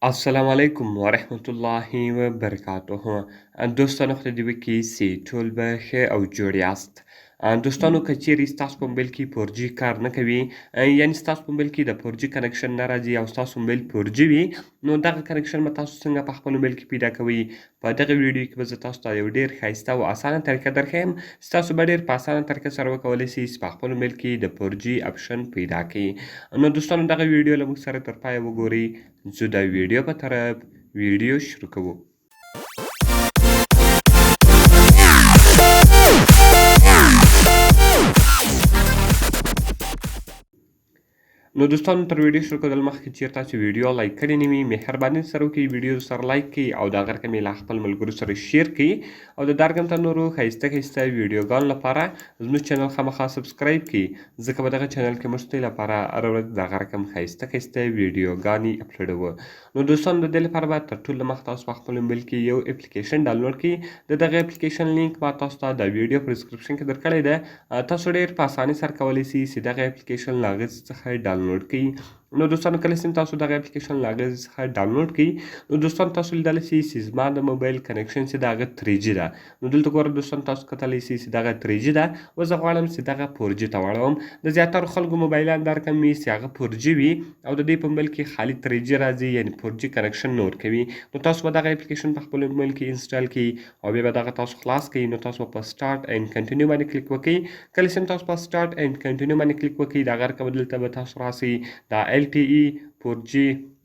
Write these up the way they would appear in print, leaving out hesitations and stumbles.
السلام علیکم و رحمت الله و برکاته. دوستانو خدای دې وکړي چې ټول به ښه او جوړ یاست. دوستانو که چیرې ستاسو په موبایل کې 4G کار نه کوي، یعنې ستاسو په موبایل کې د 4G کنکشن نه راځي او ستاسو موبایل 4G وي، نو دغه کنکشن به تاسو څنګه په خپل موبایل کې پیدا کوئ؟ په دغه ویډیو کې به زه تاسو ته یو ډېر ښایسته او اسانه طریقه درښیم چې تاسو به ډېر په اسانه طریقه سره وکولی سئ چې په خپل موبایل کې د 4G اپشن پیدا کړئ. نو دوستانو دغه ویډیو له موږ سره تر پایه وګورئ. زه د ویډیو په طرف ویډیو شروع کوو. نو دوستانو تر ویډیو شروع کېدل مخکې چیرې تاسو ویډیو لایک کړې نه وي، مهرباني سره وکړئ ویډیو سره لایک کړئ او د هغه رقم یې له خپل ملګرو سره شیر کړئ او د دا رقم ته نورو ښایسته ښایسته ویډیوګانو لپاره زموږ چینل خامخا سبسکرایب کړئ، ځکه په دغه چینل کې موږ ستاسو لپاره هره ورځ د هغه رقم ښایسته ښایسته ویډیوګانې اپلوډوو. نو دوستانو د دې لپاره باید تر ټولو مخکې تاسو په خپل موبایل کې یو اپلیکیشن ډاونلوډ کړئ. د دغه اپلیکیشن لینک ما تاسو ته د ویډیو په ډسکرپشن کې درکړی دی. تاسو ډېر په اسانۍ سره کولی سئ چې دغه اپلیکیشن له هغې څخه ډاونلوډ کړئ. نو دوستانو کله چې تاسو دغه اپلیکیشن له هغې څخه ډاونلوډ کړئ، نو دوستانو تاسو لیدلی سئ چې زما د موبایل کنکشن چې ده هغه 3G ده. نو دلته ګوره دوستانو تاسو کتلی سئ چې دغه 3G ده. اوس زه غواړم چې دغه 4G ته واړوم. د زیاترو خلکو موبایلان دا رقم وي چې هغه 4G وي او د دوی په موبایل کې خالي 3G راځي، یعنې 4G کنکشن نه ورکوي. نو تاسو به دغه اپلیکیشن په خپل موبایل کې انسټال کړئ او بیا به دغه تاسو خلاص کړئ. نو تاسو به په سټارټ اینډ کنټینیو باندې کلیک وکړئ. کله چې تاسو په سټارټ اینډ کنټینیو باندې کلیک وکړئ، د هغه رقم دلته به تاسو راسئ دا LTE 4G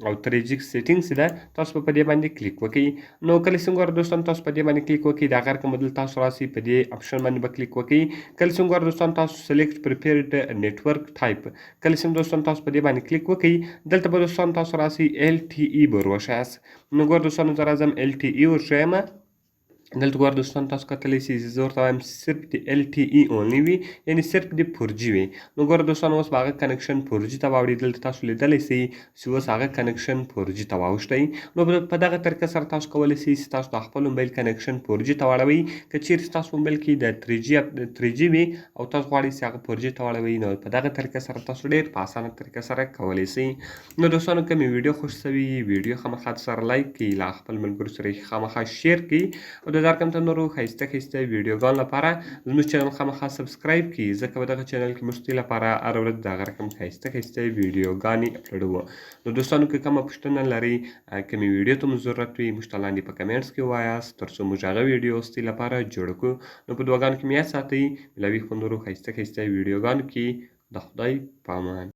او 3G سیټینګ چې ده تاسو به په دې باندې کلیک وکړئ. نو کله چې ګوره دوستانو تاسو په دې باندې کلیک وکړئ، د هغه رقم به دلته تاسو راسئ په دې اپشن باندې به کلیک وکړئ. کله چې ګوره دوستانو تاسو سلیکټ پریپیرډ نیټورک ټایپ، کله چې دوستانو تاسو په دې باندې کلیک وکړئ، دلته به دوستانو تاسو راسئ LTE به ور وښایاست. نو ګوره دوستانو زه راځم LTE ورښیم. دلته ګوره دوستانو تاسو کتلی سئ چې زه ورته وایم صرف د LTE اونلی وي، یعنې صرف د 4G وي. نو ګوره دوستانو اوس به هغه کنکشن 4G ته واوړي. دلته تاسو لیدلی سئ چې اوس هغه کنکشن 4G ته واوښتی. نو په دغه طریقه سره تاسو کولی سئ چې تاسو د خپل موبایل کنکشن 4G ته واړوئ. که چیرې ستاسو موبایل کې د 3G وي او تاسو غواړئ چې هغه 4G ته واړوئ، نو په دغه طریقه سره تاسو ډېر په اسانه طریقه سره کولی سئ. نو دوستانو که مې ویډیو خوښ سوي ویډیو خامخا سره لایک کړئ، له خپل ملګرو سره یې خامخا شیر کړئ او د دا رقم ته نورو ښایسته ښایسته ویډیوګانو لپاره زموږ چینل خامخا سبسکرایب کړئ، ځکه په دغه چینل کې موږ ستاسو لپاره هره ورځ د هغه رقم ښایسته ښایسته ویډیوګانې اپلوډوو. نو دوستانو که کومه پوښتنه لرئ، کومې ویډیو ته مو ضرورت وي، موږ ته لاندې په کمنټس کې ووایاست، تر څو موږ هغه ویډیو ستاسو لپاره جوړه کړو. نو په دعاګانو کې مې یاد ساتئ. ملوي خو نورو ښایسته ښایسته ویډیوګانو کې د خدای په امان.